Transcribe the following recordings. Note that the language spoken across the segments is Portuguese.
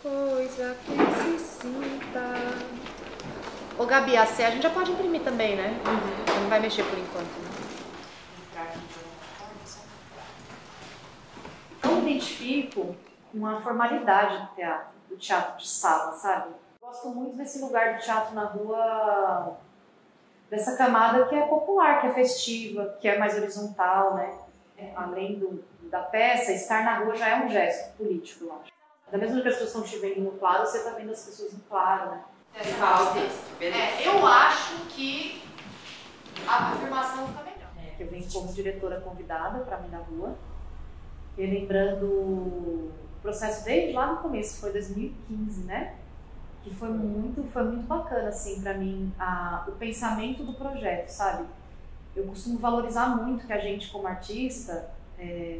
Coisa que se sinta. Ô Gabi, a gente já pode imprimir também, né? Não vai mexer por enquanto. Eu identifico uma formalidade do teatro de sala, sabe? Gosto muito desse lugar do teatro na rua, dessa camada que é popular, que é festiva, que é mais horizontal, né? Além da peça, estar na rua já é um gesto político, eu acho. Da mesma que as pessoas estão te vendo no claro, você está vendo as pessoas no claro, né? Eu acho que a afirmação fica melhor. Que eu venho como diretora convidada para mim na rua, relembrando o processo desde lá no começo, foi 2015, né? Que foi muito bacana, assim, para mim, o pensamento do projeto, sabe? Eu costumo valorizar muito que a gente, como artista,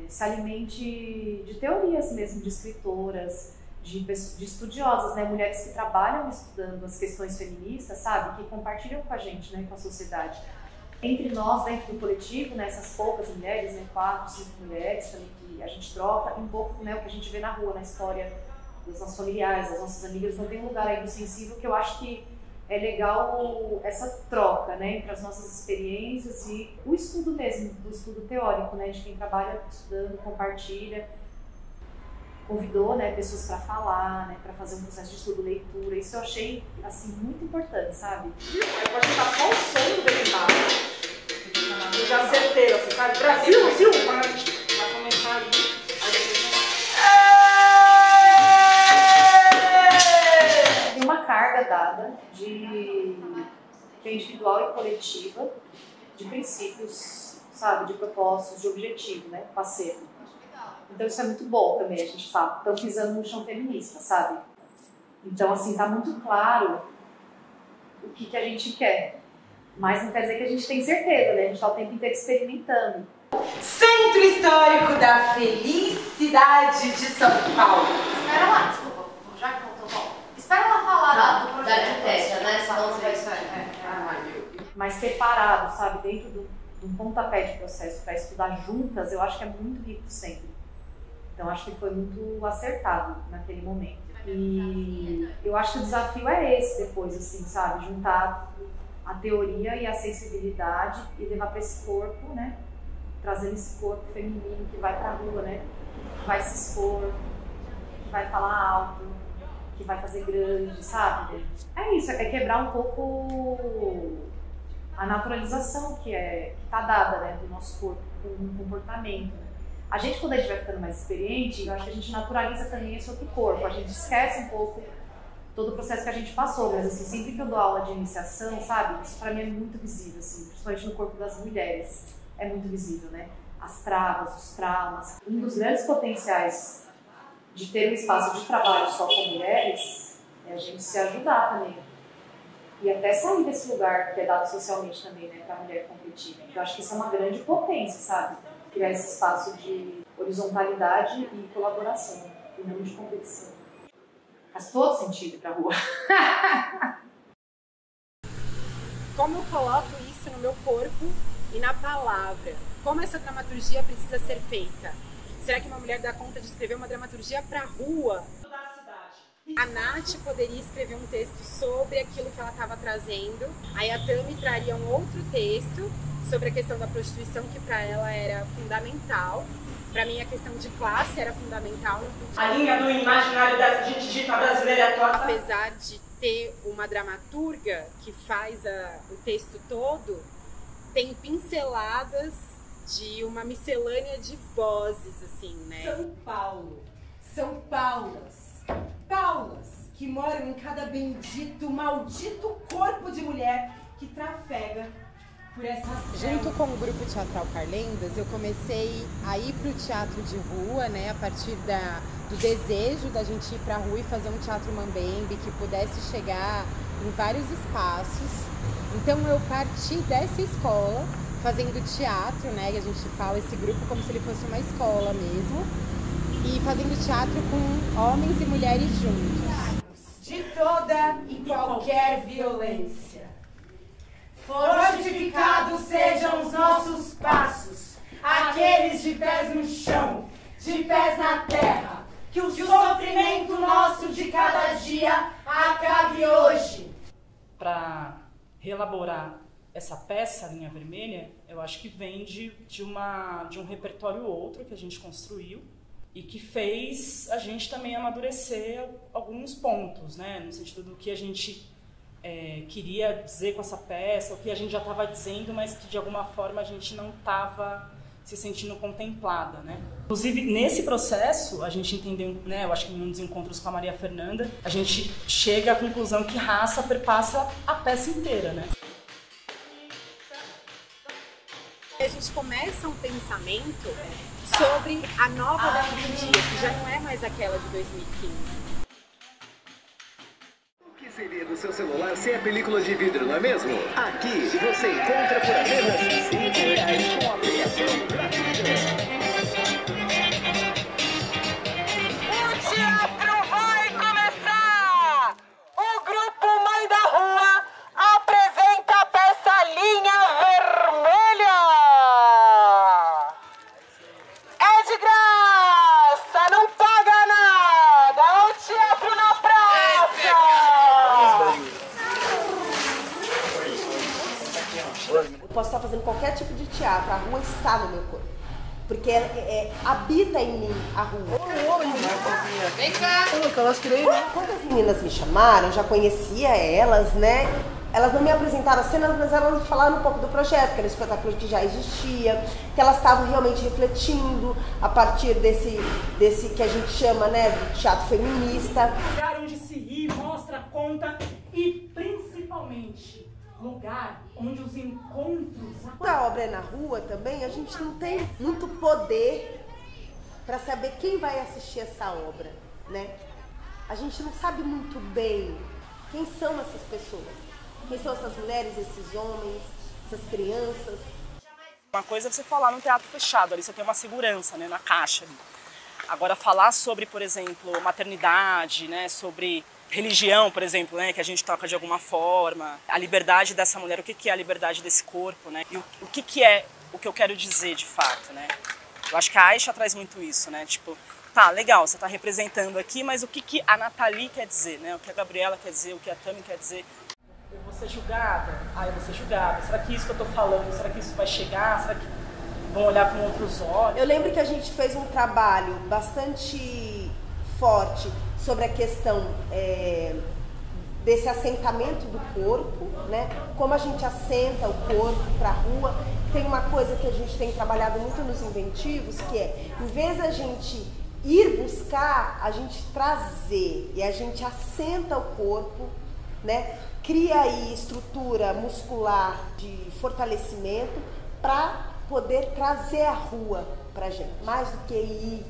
se alimente de teorias mesmo, de escritoras, de estudiosas, né? Mulheres que trabalham estudando as questões feministas, sabe? Que compartilham com a gente, né? Com a sociedade. Entre nós, dentro do coletivo, né? Essas poucas mulheres, né? 4, 5 mulheres também que a gente troca, e um pouco, né? O que a gente vê na rua, na história dos nossos familiares, das nossas amigas, não tem um lugar aí do sensível que eu acho que é legal essa troca, né, entre as nossas experiências e o estudo mesmo, do estudo teórico, né, de quem trabalha estudando, compartilha, convidou, né, pessoas para falar, né, para fazer um processo de estudo, leitura. Isso eu achei, assim, muito importante, sabe? Aí pode estar só o som do derivado. Eu já acertei, assim, sabe? Brasil, vai começar aí. Tem uma carga dada que é individual e coletiva, de princípios, sabe, de propósitos, de objetivo, né, parceiro. Então isso é muito bom também, a gente sabe, estão pisando no chão feminista, sabe? Então, assim, tá muito claro o que a gente quer, mas não quer dizer que a gente tem certeza, né? A gente tá o tempo inteiro experimentando. Centro Histórico da Felicidade de São Paulo. Espera lá, desculpa, já que voltou, volta. Espera ela falar do projeto. Da arquiteta, né? Senão você vai Mas separado, sabe, dentro de um pontapé de processo para estudar juntas, eu acho que é muito rico sempre. Então acho que foi muito acertado naquele momento. E eu acho que o desafio é esse depois, assim, sabe, juntar a teoria e a sensibilidade e levar para esse corpo, né, trazendo esse corpo feminino que vai pra rua, né, que vai se expor, que vai falar alto, que vai fazer grande, sabe? É isso, é quebrar um pouco a naturalização que tá dada, né, do nosso corpo, com comportamento. A gente, quando a gente vai ficando mais experiente, eu acho que a gente naturaliza também esse outro corpo, a gente esquece um pouco todo o processo que a gente passou, mas assim, sempre que eu dou aula de iniciação, sabe, isso pra mim é muito visível, assim, principalmente no corpo das mulheres, é muito visível, né? As travas, os traumas. Um dos grandes potenciais de ter um espaço de trabalho só com mulheres é a gente se ajudar também. E até sair desse lugar que é dado socialmente também, né, pra mulher competir. Eu acho que isso é uma grande potência, sabe? Criar esse espaço de horizontalidade e colaboração, e não de competição. Faz todo sentido ir pra rua. Como eu coloco isso no meu corpo e na palavra? Como essa dramaturgia precisa ser feita? Será que uma mulher dá conta de escrever uma dramaturgia pra rua? A Nath poderia escrever um texto sobre aquilo que ela estava trazendo, aí a Tami traria um outro texto sobre a questão da prostituição, que para ela era fundamental. Para mim, a questão de classe era fundamental. A linha do imaginário da gente dita brasileira é torta. Apesar de ter uma dramaturga que faz o texto todo, tem pinceladas de uma miscelânea de vozes, assim, né? São Paulo, São Paulas que moram em cada bendito, maldito corpo de mulher que trafega por essa Junto com o grupo teatral Carlendas, eu comecei a ir para o teatro de rua, né, a partir do desejo da gente ir para a rua e fazer um teatro mambembe que pudesse chegar em vários espaços. Então eu parti dessa escola, fazendo teatro, né, que a gente fala esse grupo como se ele fosse uma escola mesmo, e fazendo teatro com homens e mulheres juntos. De toda e qualquer violência. Fortificados sejam os nossos passos, de pés no chão, de pés na terra, que o sofrimento nosso reelaborar essa peça, a Linha Vermelha, eu acho que vem de um repertório outro que a gente construiu e que fez a gente também amadurecer alguns pontos, né? No sentido do que a gente queria dizer com essa peça, o que a gente já estava dizendo, mas que de alguma forma a gente não estava se sentindo contemplada, né? Inclusive, nesse processo, a gente entendeu, né, eu acho que em um dos encontros com a Maria Fernanda, a gente chega à conclusão que raça perpassa a peça inteira, né? A gente começa um pensamento sobre a nova dramaturgia, que já não é mais aquela de 2015. O que seria do seu celular sem a película de vidro, não é mesmo? Aqui você encontra por apenas R$5 com aplicação gratuita. O teatro vai começar! O grupo Mãe da Rua apresenta a peça Linha Vermelha! É de graça, não paga nada! É o teatro na praça! Eu posso estar fazendo qualquer tipo de teatro, a rua está no meu corpo. Porque habita em mim a rua. Vem cá! Quando as meninas me chamaram, eu já conhecia elas, né? Elas não me apresentaram as cenas, mas elas falaram um pouco do projeto, que era um espetáculo que já existia, que elas estavam realmente refletindo a partir desse que a gente chama, né, do teatro feminista. Lugar onde se ri, mostra, conta e, principalmente, lugar onde os encontros... Quando a obra é na rua também, a gente não tem muito poder para saber quem vai assistir essa obra, né? A gente não sabe muito bem quem são essas pessoas. Quem são essas mulheres, esses homens, essas crianças? Uma coisa é você falar num teatro fechado, ali você tem uma segurança, né, na caixa ali. Agora, falar sobre, por exemplo, maternidade, né, sobre religião, por exemplo, né, que a gente toca de alguma forma, a liberdade dessa mulher, o que é a liberdade desse corpo, né, e o que é o que eu quero dizer de fato, né. Eu acho que a Aisha traz muito isso, né, tipo, tá, legal, você tá representando aqui, mas o que a Nathalie quer dizer, né, o que a Gabriela quer dizer, o que a Tami quer dizer. Eu vou ser julgada? Eu vou ser julgada. Será que isso que eu tô falando, será que isso vai chegar? Será que vão olhar com outros olhos? Eu lembro que a gente fez um trabalho bastante forte sobre a questão desse assentamento do corpo, né? Como a gente assenta o corpo para a rua. Tem uma coisa que a gente tem trabalhado muito nos inventivos, que é, em vez da gente ir buscar, a gente trazer, e a gente assenta o corpo, né? Cria aí estrutura muscular de fortalecimento para poder trazer a rua pra gente, mais do que ir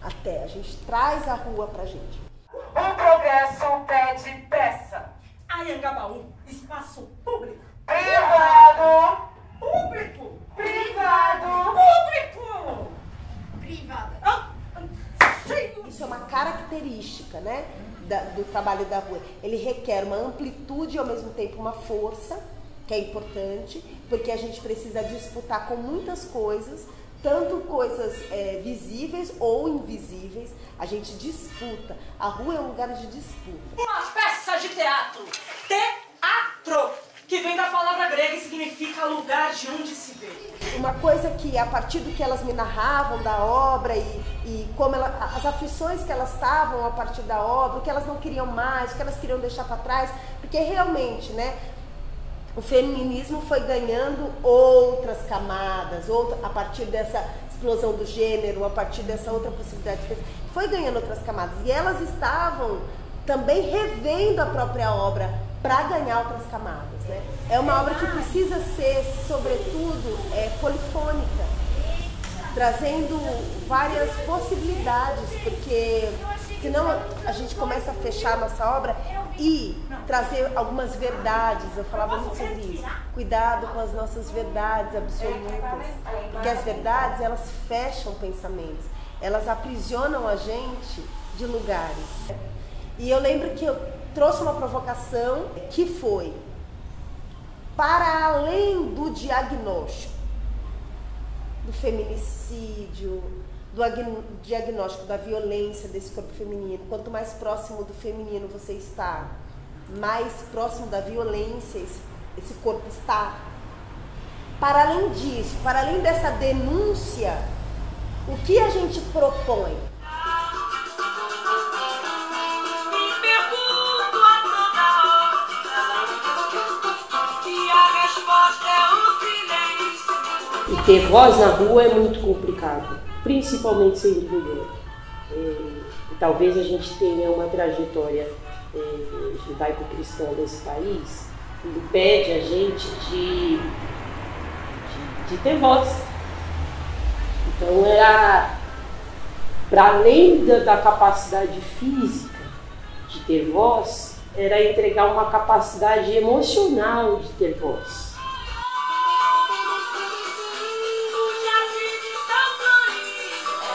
até, a gente traz a rua pra gente. O progresso pede pressa. Anhangabaú, espaço público. Privado. Público. Privado. Público. Privada. Isso é uma característica, né, do trabalho da rua. Ele requer uma amplitude e ao mesmo tempo uma força, que é importante, porque a gente precisa disputar com muitas coisas, tanto coisas visíveis ou invisíveis. A gente disputa. A rua é um lugar de disputa. Uma peça de teatro. Teatro, que vem da palavra grega e significa lugar de onde se vê. Uma coisa que, a partir do que elas me narravam da obra e como as aflições que elas estavam a partir da obra, o que elas não queriam mais, o que elas queriam deixar para trás, porque realmente, né, o feminismo foi ganhando outras camadas, a partir dessa explosão do gênero, a partir dessa outra possibilidade, foi ganhando outras camadas. E elas estavam também revendo a própria obra para ganhar outras camadas, né? É uma obra que precisa ser, sobretudo, polifônica, trazendo várias possibilidades, porque senão a gente começa a fechar a nossa obra e trazer algumas verdades. Eu falava muito sobre isso. Cuidado com as nossas verdades absolutas, porque as verdades, elas fecham pensamentos, elas aprisionam a gente de lugares. E eu lembro que eu trouxe uma provocação que foi para além do diagnóstico do feminicídio, do diagnóstico da violência desse corpo feminino. Quanto mais próximo do feminino você está, mais próximo da violência esse corpo está. Para além disso, para além dessa denúncia, o que a gente propõe? E ter voz na rua é muito complicado, principalmente sendo mulher. E talvez a gente tenha uma trajetória judaico-cristã desse país que impede a gente de ter voz. Então era, para além da capacidade física de ter voz, era entregar uma capacidade emocional de ter voz.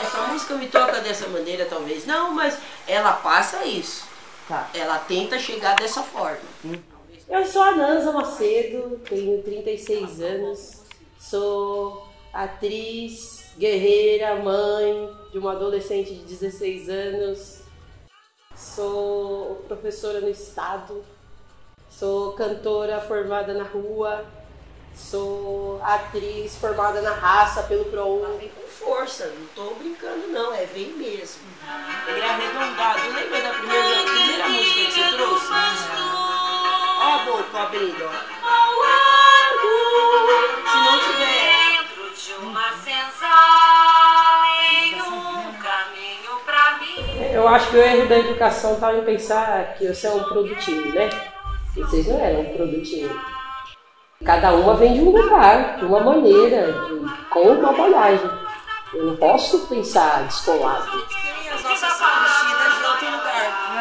Essa música me toca dessa maneira, talvez não, mas ela passa isso. Tá. Ela tenta chegar dessa forma. Eu sou a Nanza Macedo, tenho 36 anos, sou atriz, guerreira, mãe de uma adolescente de 16 anos, sou professora no estado, sou cantora formada na rua, sou atriz formada na raça pelo ProUni. Vem com força, não tô brincando não, vem mesmo. Ele é arredondado, lembra da primeira música que você trouxe? Ó a boca abrindo, ó. Se não tiver. Dentro de uma senzala em um caminho pra mim. Eu acho que o erro da educação estava em pensar que você é um produtinho, né? E vocês não eram um produtinho. Cada uma vem de um lugar, de uma maneira, com uma bagagem. Eu não posso pensar descolado. Tem as nossas são vestidas de outro lugar.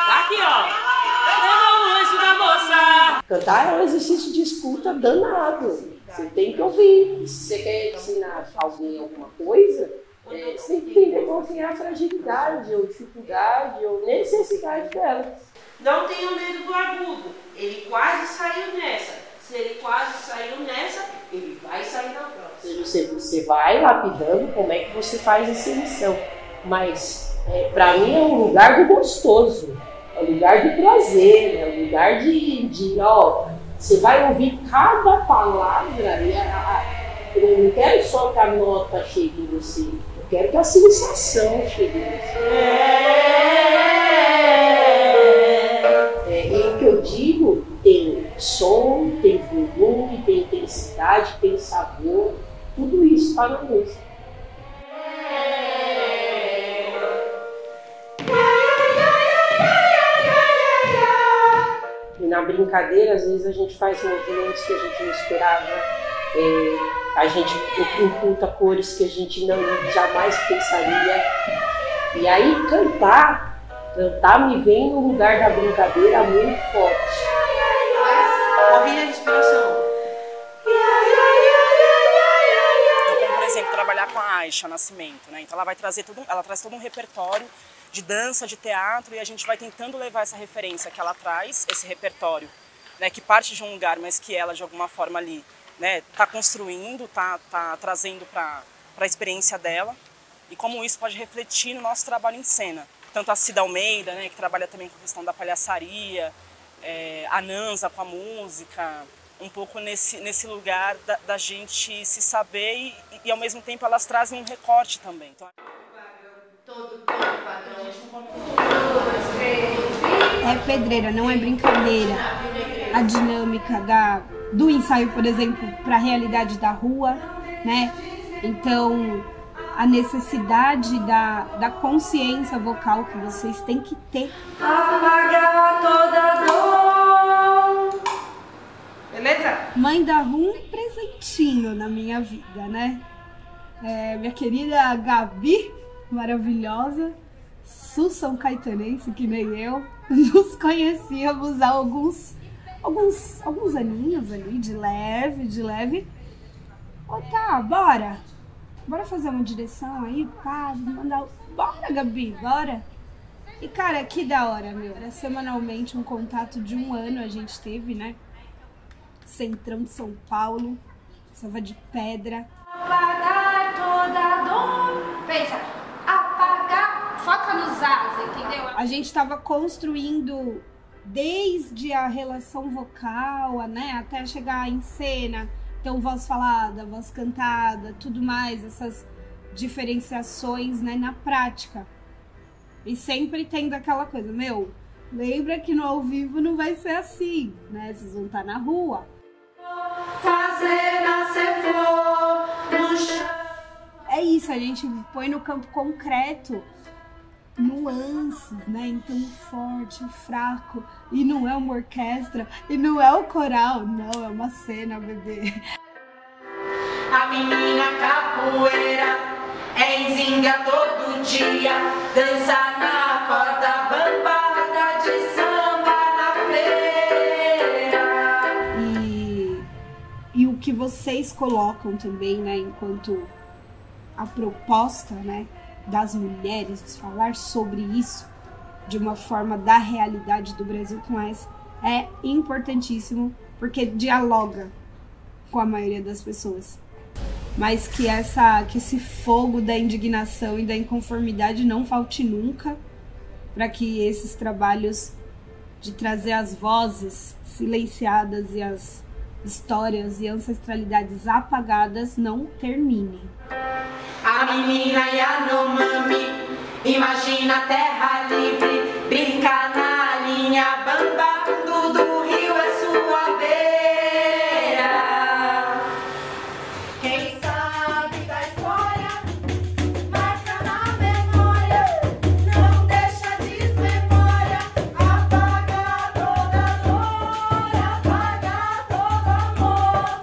Tá aqui, ó. Cantar é um exercício de escuta danado. Você tem que ouvir. Se você quer ensinar alguém alguma coisa, você tem que entender qual é a fragilidade, ou dificuldade, ou necessidade dela. Não tenha medo do agudo. Ele quase saiu nessa. Se ele quase saiu nessa, ele vai sair na próxima. Você vai lapidando como é que você faz essa emissão. Mas, para mim, é um lugar do gostoso. É um lugar de prazer. É um lugar você vai ouvir cada palavra. Eu não quero só que a nota chegue em você. Eu quero que a sensação chegue em você. E o que eu digo, tem som, tem volume, tem intensidade, tem sabor, tudo isso está na música. E na brincadeira, às vezes a gente faz movimentos que a gente não esperava, a gente imputa cores que a gente jamais pensaria. E aí cantar me vem no lugar da brincadeira muito forte. Ouvir a respiração. Então, por exemplo, trabalhar com a Aisha Nascimento, né? Então ela traz todo um repertório de dança, de teatro, e a gente vai tentando levar essa referência que ela traz, esse repertório, né, que parte de um lugar, mas que ela de alguma forma ali, né, tá construindo, tá trazendo para a experiência dela, e como isso pode refletir no nosso trabalho em cena. Tanto a Cida Almeida, né, que trabalha também com a questão da palhaçaria, a Nanza com a música, um pouco nesse lugar da gente se saber e ao mesmo tempo elas trazem um recorte também. Então, é pedreira, não é brincadeira. A dinâmica do ensaio, por exemplo, para a realidade da rua, né? Então, a necessidade da consciência vocal que vocês têm que ter. Apagar toda dor. Beleza? Mãe da Rum, um presentinho na minha vida, né? Minha querida Gabi, maravilhosa, São Caetanense, que nem eu, nos conhecíamos há alguns aninhos ali, de leve. Tá, bora fazer uma direção aí, pá, mandar, bora Gabi, bora. E cara, que da hora, meu, era semanalmente um contato de 1 ano a gente teve, né? Centrão de São Paulo, Selva de Pedra. Apagar toda dor. Pensa, apagar, foca nos as, entendeu? a gente estava construindo desde a relação vocal, né, até chegar em cena, então voz falada, voz cantada, tudo mais, essas diferenciações, né, na prática. E sempre tendo aquela coisa, meu, lembra que no ao vivo não vai ser assim, né, vocês vão estar na rua. Fazer nascer flor no chão. É isso, a gente põe no campo concreto nuances, né? Então o forte, o fraco, e não é uma orquestra, e não é o coral, não, é uma cena, bebê. A menina capoeira enzinga todo dia, dança na corda bambada de samba na feira. E o que vocês colocam também, né, enquanto a proposta, né, das mulheres, de falar sobre isso de uma forma da realidade do Brasil com mais, é importantíssimo, porque dialoga com a maioria das pessoas. Mas que esse fogo da indignação e da inconformidade não falte nunca, para que esses trabalhos de trazer as vozes silenciadas e as histórias e ancestralidades apagadas não terminem. A menina Yanomami imagina a terra livre, brinca na linha bamba, fundo do rio é sua beira. Quem sabe da história, marca na memória, não deixa desmemória, apaga toda dor, apaga todo amor.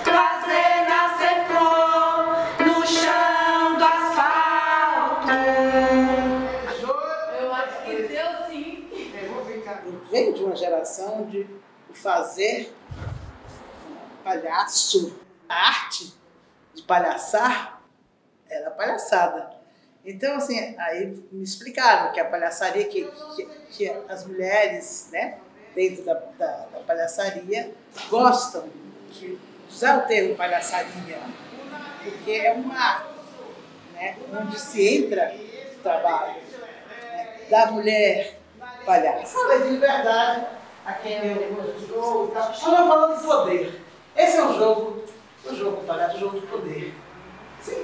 Fazer nascer flor no chão do asfalto. Eu acho que deu sim. Eu venho de uma geração de fazer palhaço, a arte de palhaçar era palhaçada. Então, assim, aí me explicaram que a palhaçaria, que as mulheres, né, dentro da palhaçaria, gostam de usar o termo palhaçaria, porque é uma arte, né, onde se entra o trabalho, né, da mulher palhaça. De liberdade, aqui é o jogo e tal. Nós falando de poder. Esse é o jogo palhaço, o jogo de poder. Sim.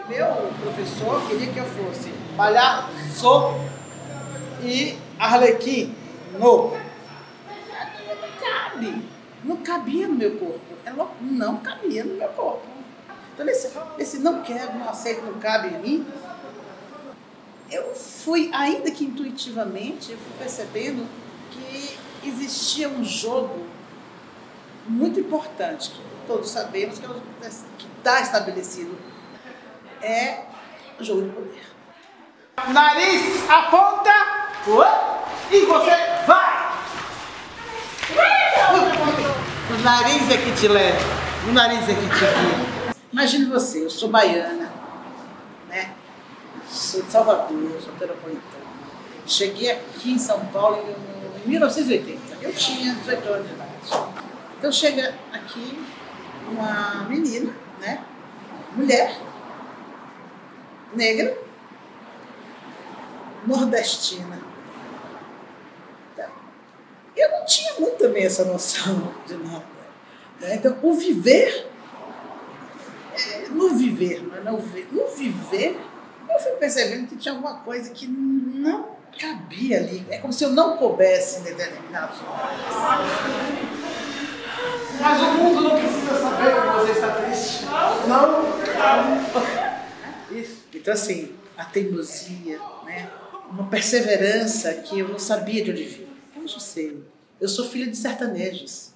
Meu professor queria que eu fosse palhaço e arlequino. Não cabia no meu corpo. Não cabia no meu corpo. Então, esse não quero, não aceito, não cabe em mim. Eu fui, ainda que intuitivamente, eu fui percebendo que existia um jogo muito importante, que todos sabemos que está estabelecido. É o jogo de poder. Nariz, aponta, e você vai! O nariz é que te leva, o nariz é que te guia. Imagine você, eu sou baiana, né? Sou de Salvador, sou terapolitana. Cheguei aqui em São Paulo em 1980. Eu tinha 18 anos de idade. Então chega aqui uma menina, né? Mulher, negra, nordestina. Então, eu não tinha muito também essa noção de nada. Né? Então, o viver, no viver, eu fui percebendo que tinha alguma coisa que não cabia ali. É como se eu não coubesse em determinados lugares. Mas o mundo não precisa saber que você está triste. Não. Isso. Então, assim, a teimosia, né? Uma perseverança que eu não sabia de onde vinha. Hoje eu sei. Eu sou filha de sertanejos,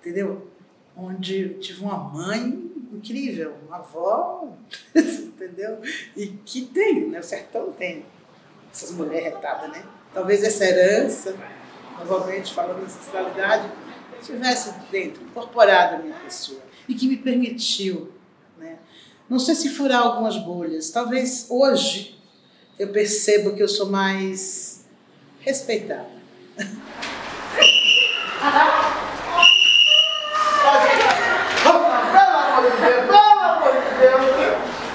entendeu? Onde tive uma mãe incrível, uma avó, entendeu? E que tem, né? O sertão tem essas mulheres retadas, né? Talvez essa herança, novamente falando em ancestralidade, estivesse dentro, incorporada na minha pessoa e que me permitiu, né? Não sei se furar algumas bolhas, talvez hoje eu percebo que eu sou mais respeitada.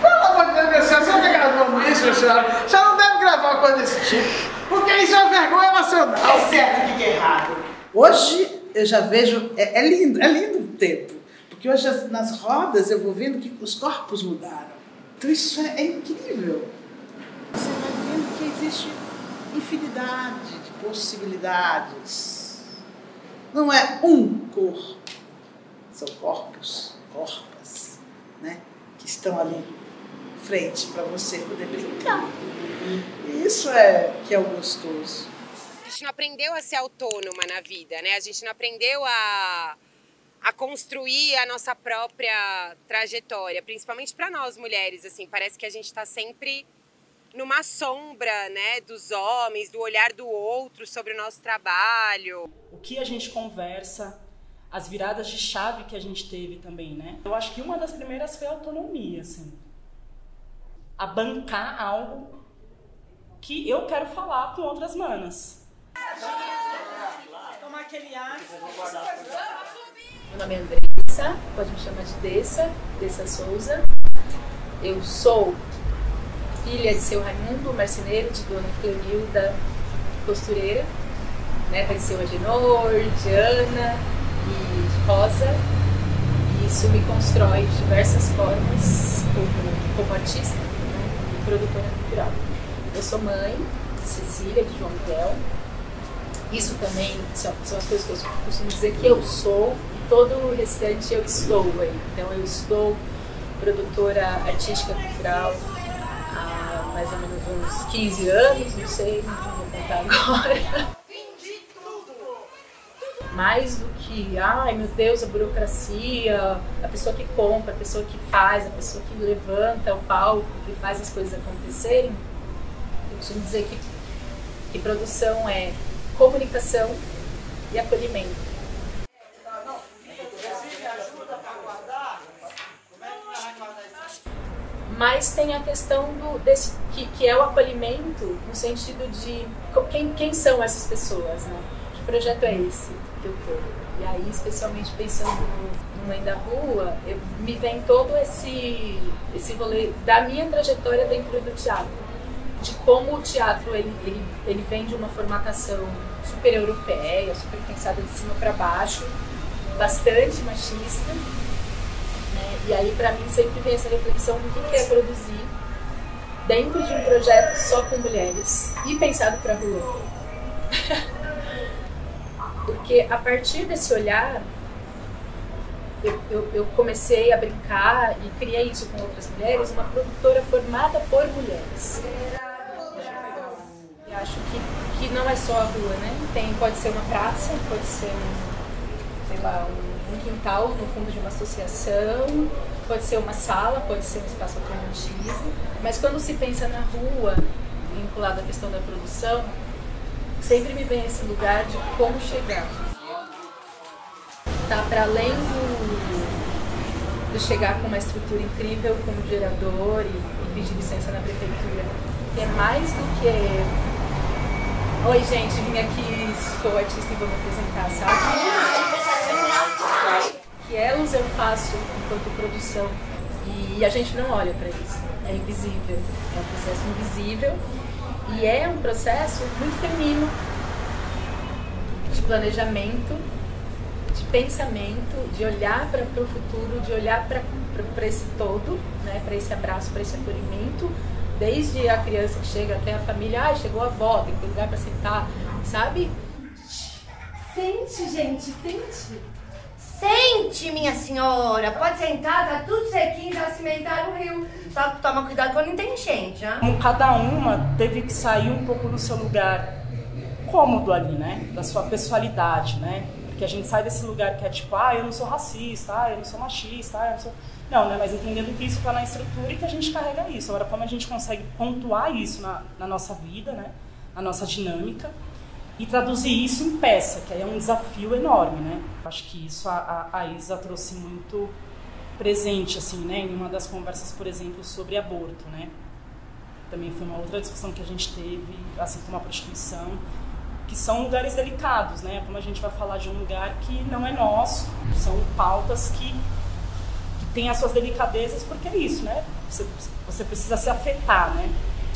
Pelo amor de Deus, você não tem gravando isso, senhora. Você não deve gravar coisa desse tipo, porque isso é uma vergonha nacional. É certo o que é errado. Hoje eu já vejo, é lindo o tempo, porque hoje nas rodas eu vou vendo que os corpos mudaram. Então isso é incrível. Você vai vendo que existe infinidade de possibilidades. Não é um corpo, são corpos, corpas, né, que estão ali frente para você poder brincar. E isso é que é o gostoso. A gente não aprendeu a ser autônoma na vida, né? A gente não aprendeu a construir a nossa própria trajetória, principalmente para nós mulheres, assim, parece que a gente está sempre numa sombra, né, dos homens, do olhar do outro sobre o nosso trabalho. O que a gente conversa, as viradas de chave que a gente teve também, né? Eu acho que uma das primeiras foi a autonomia, assim. A bancar algo que eu quero falar com outras manas. Tomar aquele ar. Meu nome é Andressa, pode me chamar de Dessa Souza. Eu sou filha de seu Raimundo, marceneiro, de dona Cleonilda, costureira, neta de seu Agenor, de Ana e de Rosa. E isso me constrói de diversas formas como artista, né, e produtora cultural. Eu sou mãe de Cecília, de João Miguel. Isso também são as coisas que eu costumo dizer que eu sou, e todo o restante eu estou aí. Então eu estou produtora artística cultural há mais ou menos uns 15 anos, não sei, não vou contar agora. Mais do que, ai meu Deus, a burocracia, a pessoa que compra, a pessoa que faz, a pessoa que levanta o palco, que faz as coisas acontecerem, eu costumo dizer que produção é comunicação e acolhimento. Mas tem a questão que é o acolhimento no sentido de quem são essas pessoas, né? Que projeto é esse que eu tô? E aí, especialmente pensando no Mãe da Rua, me vem todo esse rolê da minha trajetória dentro do teatro. De como o teatro ele vem de uma formatação super europeia, super pensada de cima para baixo, bastante machista, né? E aí para mim sempre vem essa reflexão do que é produzir dentro de um projeto só com mulheres e pensado para a rua. Porque a partir desse olhar eu comecei a brincar e criei isso com outras mulheres, uma produtora formada por mulheres. Eu acho que não é só a rua, né? Pode ser uma praça, pode ser um quintal no fundo de uma associação, pode ser uma sala, pode ser um espaço alternativo. Mas quando se pensa na rua, vinculado à questão da produção, sempre me vem esse lugar de como chegar. Tá para além do chegar com uma estrutura incrível como gerador e pedir licença na prefeitura. É mais do que oi gente, vim aqui, sou artista e vou me apresentar, sabe? Que elos eu faço enquanto produção e a gente não olha para isso, é invisível, é um processo invisível e é um processo muito feminino de planejamento, de pensamento, de olhar para o futuro, de olhar para esse todo, né, para esse abraço, para esse acolhimento, desde a criança que chega até a família, chegou a avó, tem que ter lugar para sentar, sabe? Sente, gente, sente. Sente, minha senhora, pode sentar, tá tudo sequinho, já cimentaram o rio. Só toma cuidado quando não tem enchente, né? Como cada uma teve que sair um pouco do seu lugar cômodo ali, né? Da sua pessoalidade, né? Porque a gente sai desse lugar que é tipo, eu não sou racista, eu não sou machista, eu não sou... Não, né? Mas entendendo que isso está na estrutura e que a gente carrega isso. Agora, como a gente consegue pontuar isso na nossa vida, né? Na nossa dinâmica e traduzir isso em peça, que aí é um desafio enorme, né? Acho que isso a Isa trouxe muito presente, assim, né? Em uma das conversas, por exemplo, sobre aborto, né? Também foi uma outra discussão que a gente teve, assim como a prostituição, que são lugares delicados, né? Como a gente vai falar de um lugar que não é nosso, são pautas que tem as suas delicadezas, porque é isso, né? Você precisa se afetar, né?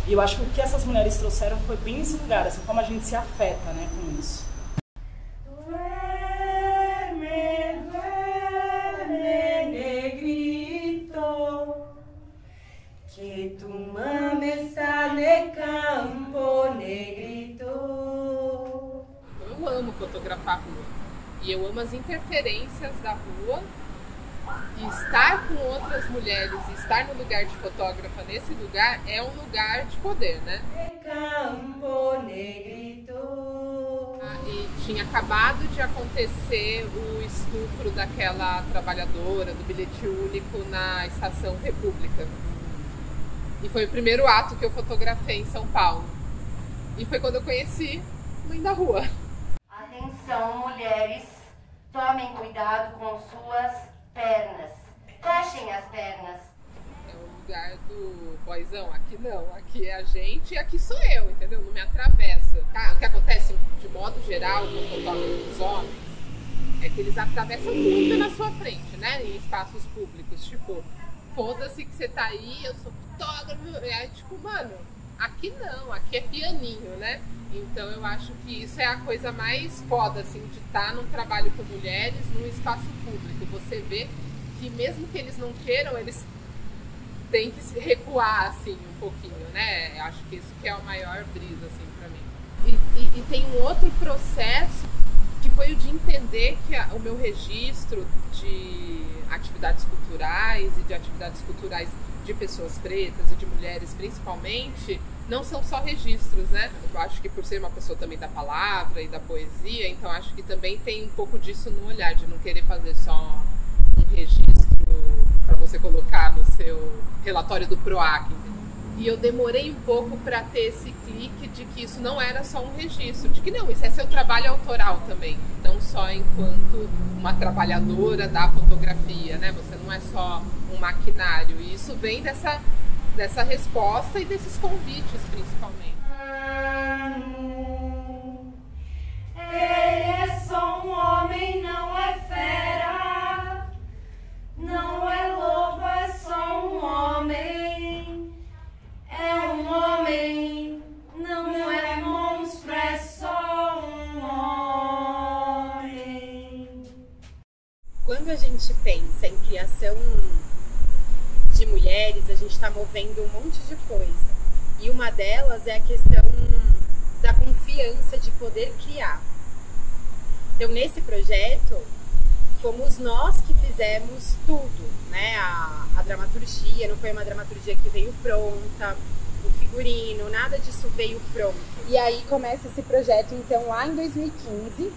E eu acho que o que essas mulheres trouxeram foi bem esse lugar, assim, como a gente se afeta, né, com isso. Que tu mama está de campo negrito. Eu amo fotografar a rua. E eu amo as interferências da rua. E estar com outras mulheres, e estar no lugar de fotógrafa nesse lugar é um lugar de poder, né? Campo negrito. E tinha acabado de acontecer o estupro daquela trabalhadora do bilhete único na Estação República. E foi o primeiro ato que eu fotografei em São Paulo. E foi quando eu conheci Mãe da Rua. Atenção, mulheres, tomem cuidado com suas pernas. Fechem as pernas. É o lugar do boyzão. Aqui não, aqui é a gente e aqui sou eu, entendeu? Não me atravessa. O que acontece de modo geral com fotógrafos homens é que eles atravessam muito na sua frente, né? Em espaços públicos, tipo, foda-se que você tá aí, eu sou fotógrafo. É tipo, mano, aqui não, aqui é pianinho, né? Então eu acho que isso é a coisa mais foda, assim, de estar num trabalho com mulheres num espaço público. Você vê que mesmo que eles não queiram, eles têm que se recuar, assim, um pouquinho, né? Eu acho que isso que é o maior brisa, assim, pra mim. E tem um outro processo que foi o de entender que o meu registro de atividades culturais e de atividades culturais de pessoas pretas e de mulheres principalmente, não são só registros, né? Eu acho que por ser uma pessoa também da palavra e da poesia, então acho que também tem um pouco disso no olhar, de não querer fazer só um registro para você colocar no seu relatório do PROAC, entendeu? E eu demorei um pouco para ter esse clique de que isso não era só um registro, de que não, isso é seu trabalho autoral também, não só enquanto uma trabalhadora da fotografia, né? Você não é só um maquinário, e isso vem dessa resposta e desses convites, principalmente. Ele é só um homem, não é fera. Não é lobo, é só um homem. É um homem, não é monstro, é só um homem. Quando a gente pensa em criação de mulheres, a gente está movendo um monte de coisa. E uma delas é a questão da confiança de poder criar. Então, nesse projeto, fomos nós que fizemos tudo, né? A dramaturgia, não foi uma dramaturgia que veio pronta, o figurino, nada disso veio pronto. E aí começa esse projeto, então, lá em 2015.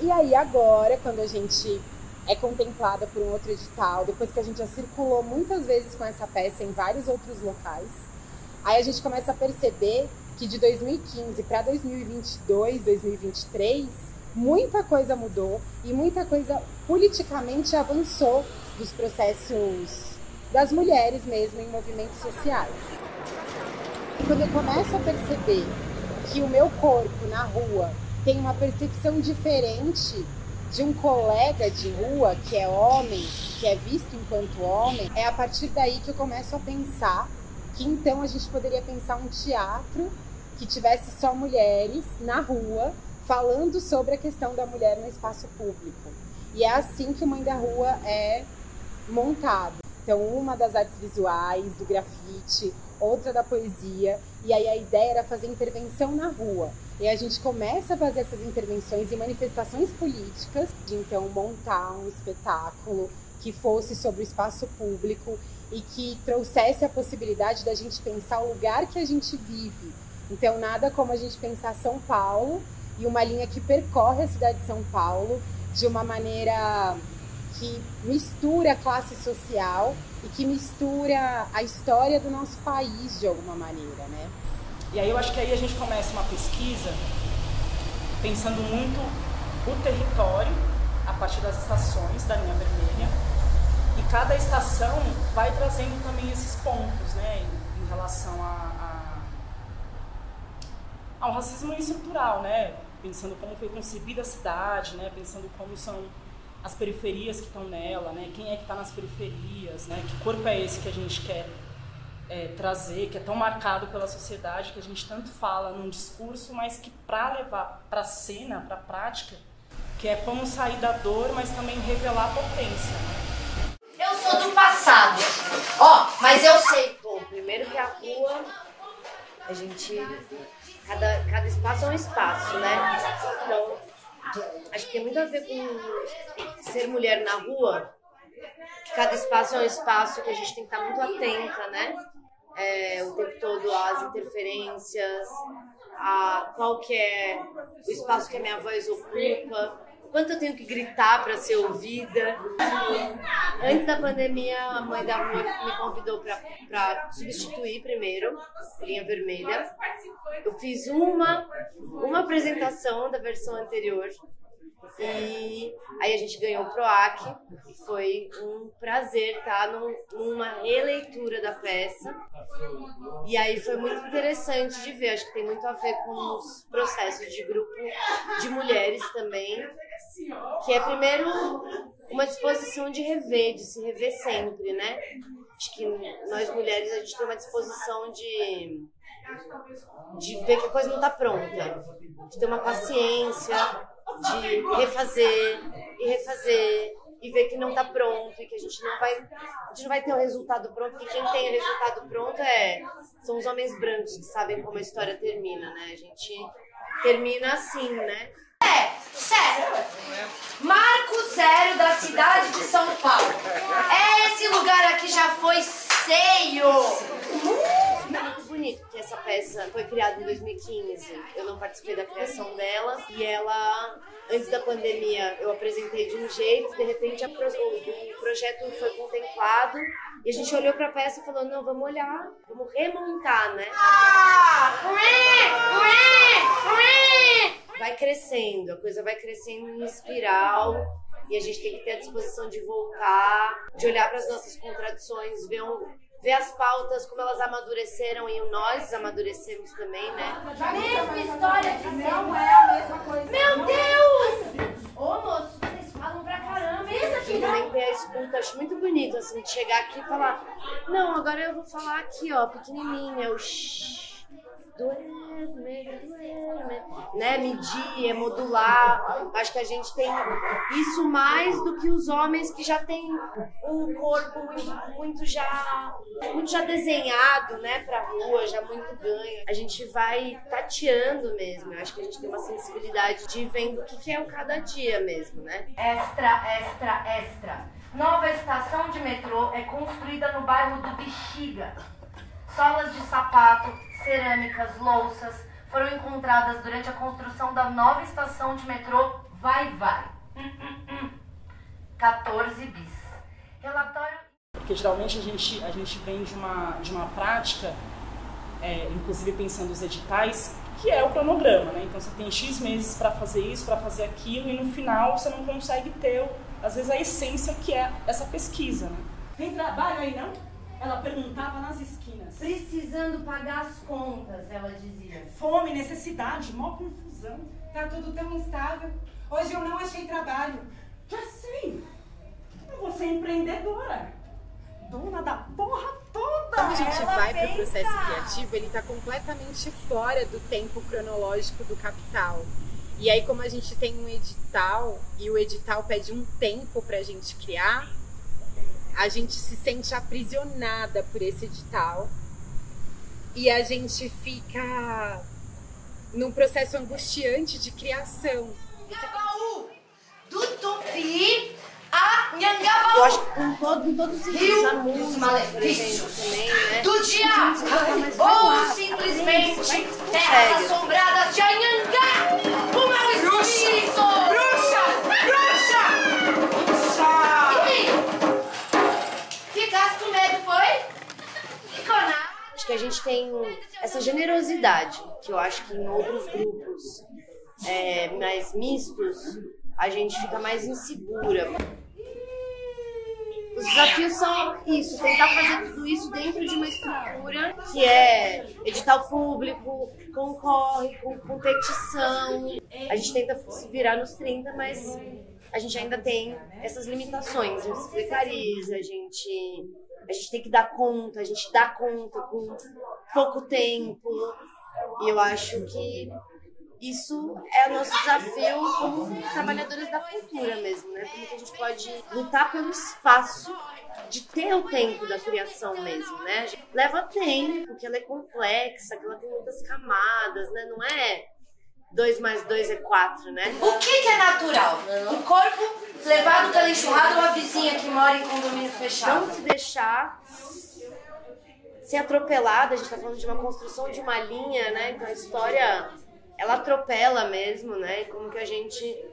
E aí agora, quando a gente é contemplada por um outro edital, depois que a gente já circulou muitas vezes com essa peça em vários outros locais, aí a gente começa a perceber que de 2015 para 2022, 2023, muita coisa mudou e muita coisa politicamente avançou dos processos das mulheres mesmo em movimentos sociais. E quando eu começo a perceber que o meu corpo na rua tem uma percepção diferente de um colega de rua que é homem, que é visto enquanto homem, é a partir daí que eu começo a pensar que então a gente poderia pensar um teatro que tivesse só mulheres na rua falando sobre a questão da mulher no espaço público. E é assim que o Mãe da Rua é montado. Então, uma das artes visuais, do grafite, outra da poesia, e aí a ideia era fazer intervenção na rua. E a gente começa a fazer essas intervenções e manifestações políticas, de então montar um espetáculo que fosse sobre o espaço público e que trouxesse a possibilidade da gente pensar o lugar que a gente vive. Então, nada como a gente pensar São Paulo e uma linha que percorre a cidade de São Paulo de uma maneira que mistura a classe social e que mistura a história do nosso país de alguma maneira, né? E aí eu acho que aí a gente começa uma pesquisa pensando muito o território a partir das estações da linha vermelha, e cada estação vai trazendo também esses pontos, né, em relação ao racismo estrutural, né, pensando como foi concebida a cidade, né, pensando como são as periferias que estão nela, né, quem é que está nas periferias, né, que corpo é esse que a gente quer trazer, que é tão marcado pela sociedade, que a gente tanto fala num discurso, mas que para levar para a cena, para a prática, que é como sair da dor, mas também revelar a potência. Eu sou do passado, mas eu sei. Bom, primeiro que a rua, a gente, cada espaço é um espaço, né? Então, acho que tem muito a ver com ser mulher na rua. Cada espaço é um espaço que a gente tem que estar muito atenta, né? O tempo todo às interferências, a qual que é o espaço que a minha voz ocupa, o quanto eu tenho que gritar para ser ouvida. Antes da pandemia, a Mãe da Rua me convidou para substituir primeiro, Linha Vermelha. Eu fiz uma apresentação da versão anterior. E aí a gente ganhou o PROAC e foi um prazer estar numa releitura da peça. E aí foi muito interessante de ver, acho que tem muito a ver com os processos de grupo de mulheres também, que é primeiro uma disposição de rever, de se rever sempre, né? Acho que nós mulheres, a gente tem uma disposição de ver que a coisa não está pronta, de ter uma paciência, de refazer e ver que não está pronto e que a gente não vai ter o resultado pronto, porque quem tem o resultado pronto são os homens brancos que sabem como a história termina, né? A gente termina assim, né? Sério. Marco Zero da cidade de São Paulo. Esse lugar aqui já foi seio. É muito bonito que essa peça foi criada em 2015. Eu não participei da criação dela e ela, antes da pandemia, eu apresentei de um jeito, de repente o projeto foi contemplado e a gente olhou pra peça e falou, não, vamos olhar, vamos remontar, né? Vai crescendo, a coisa vai crescendo em espiral e a gente tem que ter a disposição de voltar, de olhar para as nossas contradições, ver as pautas, como elas amadureceram e nós amadurecemos também, né? Mesma história de não é a mesma coisa. Meu Deus! Ô moço, vocês falam pra caramba. Isso aqui também tem a escuta, acho muito bonito, assim, de chegar aqui e falar, não, agora eu vou falar aqui, ó, pequenininha, o né? Medir, modular. Acho que a gente tem isso mais do que os homens que já têm um corpo muito já desenhado, né, pra rua, já muito ganho. A gente vai tateando mesmo. Eu acho que a gente tem uma sensibilidade de vendo o que é o cada dia mesmo, né? Extra. Nova estação de metrô é construída no bairro do Bexiga. Solas de sapato, cerâmicas, louças foram encontradas durante a construção da nova estação de metrô Vai. 14 bis. Relatório... Porque geralmente a gente vem de uma prática, inclusive pensando os editais, que é o cronograma, né? Então você tem X meses para fazer isso, para fazer aquilo, e no final você não consegue ter, às vezes, a essência que é essa pesquisa, né? Tem trabalho aí, não? Ela perguntava nas esquinas. Precisando pagar as contas, ela dizia. Fome, necessidade, mó confusão. Tá tudo tão instável. Hoje eu não achei trabalho. Já sei. Eu vou ser empreendedora. Dona da porra toda. Quando a gente vai para o processo criativo, ele está completamente fora do tempo cronológico do capital. E aí, como a gente tem um edital, e o edital pede um tempo para a gente criar, a gente se sente aprisionada por esse edital e a gente fica num processo angustiante de criação. Do Tupi a Nhangabaú. Eu acho que com todos os sentidos da música, malefícios também, né? do diabo ou simplesmente terras assombradas de Anhangá. O mau espírito. Bruxa! Ficasse com medo, foi? Ficou nada. Acho que a gente tem essa generosidade, que eu acho que em outros grupos mais mistos, a gente fica mais insegura. Os desafios são isso, tentar fazer tudo isso dentro de uma estrutura que é edital público, concorre, com competição. A gente tenta se virar nos 30, mas a gente ainda tem essas limitações. A gente se precariza, a gente a gente tem que dar conta, a gente dá conta com pouco tempo. E eu acho que isso é o nosso desafio como trabalhadores da cultura mesmo, né? Como que a gente pode lutar pelo espaço de ter o tempo da criação mesmo, né? Leva tempo, porque ela é complexa, que ela tem muitas camadas, né? Não é 2 mais 2 é 4, né? O que é natural? Um corpo levado pela enxurrada ou a vizinha que mora em condomínio fechado? Não se deixar ser atropelada, a gente tá falando de uma construção de uma linha, né? Então a história, ela atropela mesmo, né? E como que a gente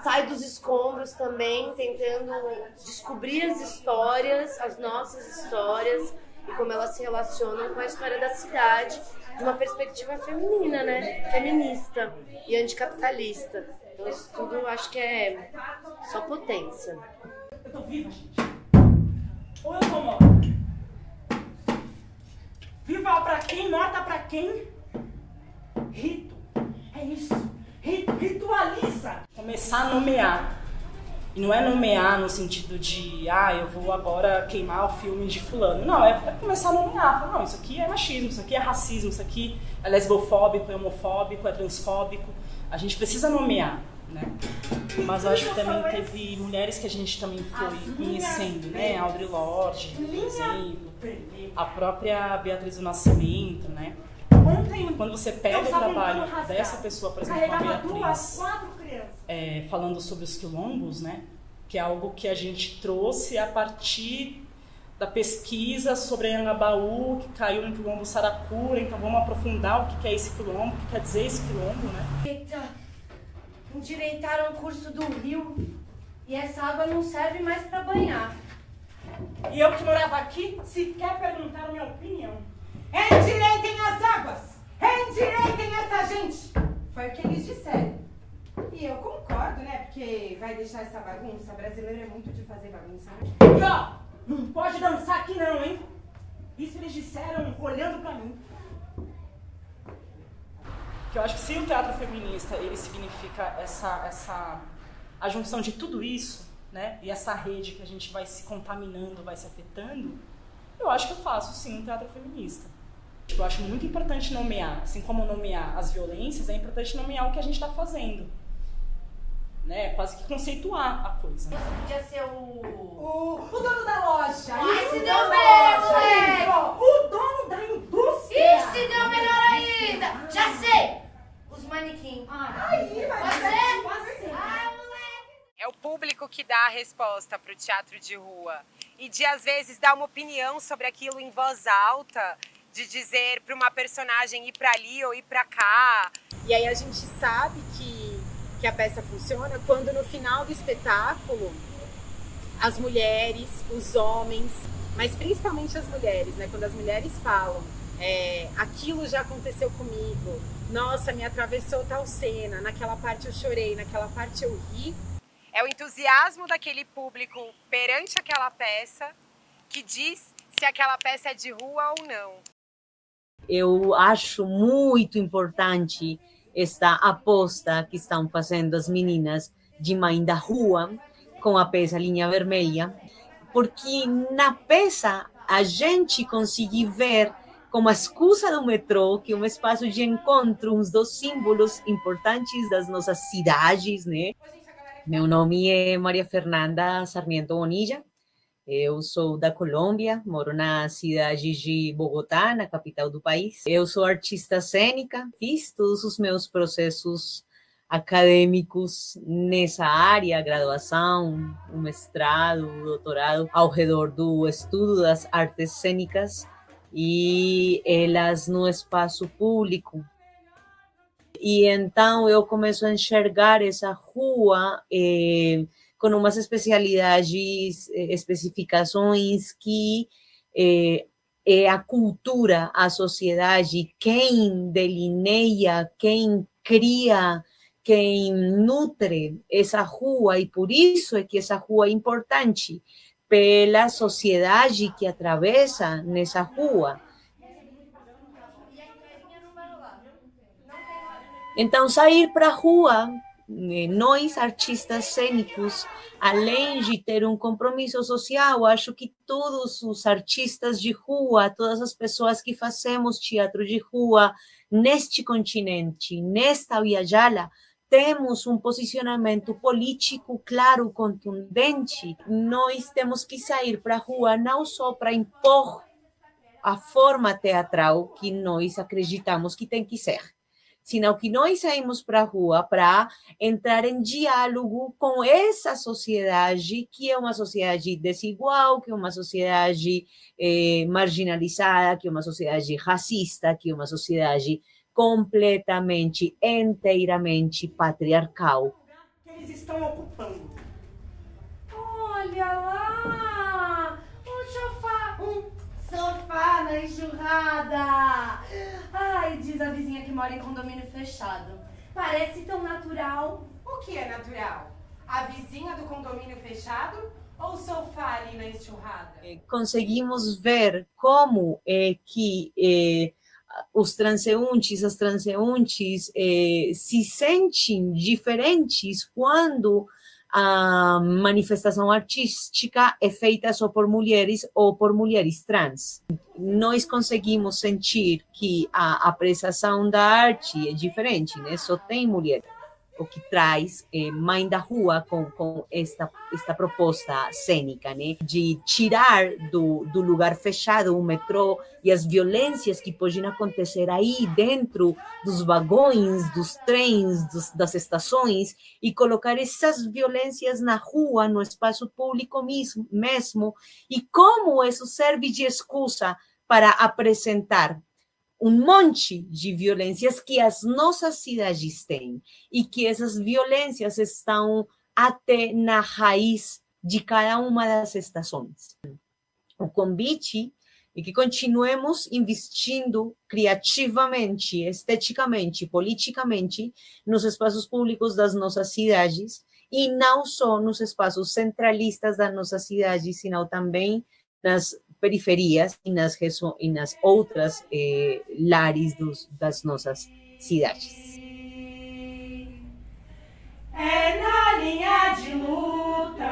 sai dos escombros também, tentando descobrir as histórias, as nossas histórias, e como elas se relacionam com a história da cidade, de uma perspectiva feminina, né? Feminista e anticapitalista. Então isso tudo eu acho que é só potência. Eu tô viva, gente. Ou eu tô morta? Viva pra quem? Morta pra quem? Rito. É isso. Ritualiza. Começar a nomear. E não é nomear no sentido de, eu vou agora queimar o filme de fulano. Não, é começar a nomear. Falar, não, isso aqui é machismo, isso aqui é racismo, isso aqui é lesbofóbico, é homofóbico, é transfóbico. A gente precisa nomear, né? Mas eu acho que também teve mulheres que a gente também foi conhecendo, né? Audre Lorde, por exemplo, a própria Beatriz do Nascimento, né? Quando você pega o trabalho dessa pessoa, por exemplo, a Beatriz, falando sobre os quilombos, né? Que é algo que a gente trouxe a partir da pesquisa sobre Anhangabaú, que caiu no quilombo Saracura. Então vamos aprofundar o que é esse quilombo, o que quer dizer esse quilombo, né? Eita, endireitaram o curso do rio e essa água não serve mais para banhar. E eu que morava aqui, sequer perguntaram minha opinião. Endireitem as águas! Endireitem essa gente! Foi o que eles disseram. E eu concordo, né? Porque vai deixar essa bagunça. Brasileiro é muito de fazer bagunça, né? E ó, não pode dançar aqui não, hein? Isso eles disseram olhando pra mim. Que eu acho que se o teatro feminista, ele significa a junção de tudo isso, né? E essa rede que a gente vai se contaminando, vai se afetando, eu acho que eu faço sim um teatro feminista. Eu acho muito importante nomear, assim como nomear as violências, é importante nomear o que a gente está fazendo. Né? Quase que conceituar a coisa. Esse podia ser o dono da loja. Ai, se deu bem, moleque! O dono da indústria. Ih, se deu melhor ainda! Já sei! Os manequins. É o público que dá a resposta para o teatro de rua. E de, às vezes, dar uma opinião sobre aquilo em voz alta, de dizer para uma personagem ir para ali ou ir para cá. E aí a gente sabe que a peça funciona quando no final do espetáculo as mulheres, os homens, mas principalmente as mulheres, né? Quando as mulheres falam, aquilo já aconteceu comigo, nossa, me atravessou tal cena, naquela parte eu chorei, naquela parte eu ri. É o entusiasmo daquele público perante aquela peça que diz se aquela peça é de rua ou não. Eu acho muito importante esta aposta que estão fazendo as meninas de Mãe da Rua com a peça Linha Vermelha, porque na peça a gente consegue ver como a escusa do metrô, que é um espaço de encontro, uns dos símbolos importantes das nossas cidades, né? Meu nome é Maria Fernanda Sarmiento Bonilla, eu sou da Colômbia, moro na cidade de Bogotá, na capital do país. Eu sou artista cênica, fiz todos os meus processos acadêmicos nessa área, graduação, mestrado, doutorado, ao redor do estudo das artes cênicas e elas no espaço público. E então eu começo a enxergar essa rua com umas especialidades, especificações que é a cultura, a sociedade, quem delineia, quem cria, quem nutre essa rua, e por isso é que essa rua é importante, pela sociedade que atravessa nessa rua. Então, sair para a rua nós, artistas cênicos, além de ter um compromisso social, acho que todos os artistas de rua, todas as pessoas que fazemos teatro de rua neste continente, nesta Viajala, temos um posicionamento político claro, contundente. Nós temos que sair para a rua não só para impor a forma teatral que nós acreditamos que tem que ser, senão que nós saímos para a rua para entrar em diálogo com essa sociedade, que é uma sociedade desigual, que é uma sociedade marginalizada, que é uma sociedade racista, que é uma sociedade completamente, inteiramente patriarcal. Que eles estão ocupando. Olha lá! Sofá na enxurrada! Ai, diz a vizinha que mora em condomínio fechado. Parece tão natural. O que é natural? A vizinha do condomínio fechado ou o sofá ali na enxurrada? Conseguimos ver como que os transeuntes, as transeuntes se sentem diferentes quando a manifestação artística é feita só por mulheres ou por mulheres trans. Nós conseguimos sentir que a apreciação da arte é diferente, né? Só tem mulher. O que traz Mãe da Rua com esta proposta cênica, né? De tirar do lugar fechado, o metrô, e as violências que podem acontecer aí dentro dos vagões, dos trens, das estações, e colocar essas violências na rua, no espaço público mesmo, e como isso serve de excusa para apresentar um monte de violências que as nossas cidades têm e que essas violências estão até na raiz de cada uma das estações. O convite é que continuemos investindo criativamente, esteticamente, politicamente nos espaços públicos das nossas cidades e não só nos espaços centralistas das nossas cidades, senão também nas periferias e nas outras lares das nossas cidades. É na linha de luta,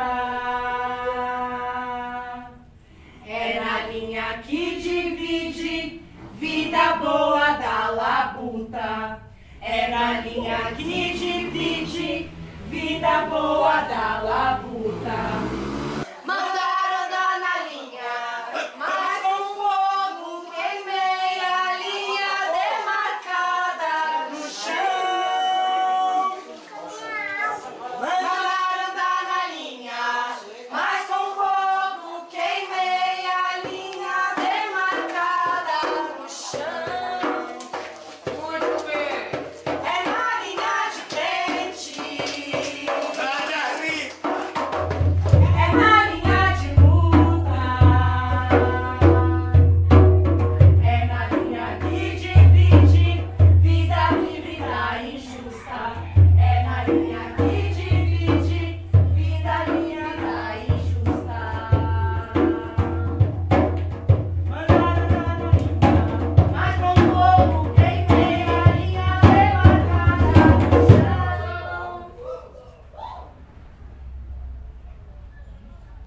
é na linha que divide vida boa da labuta, é na linha que divide vida boa da labuta.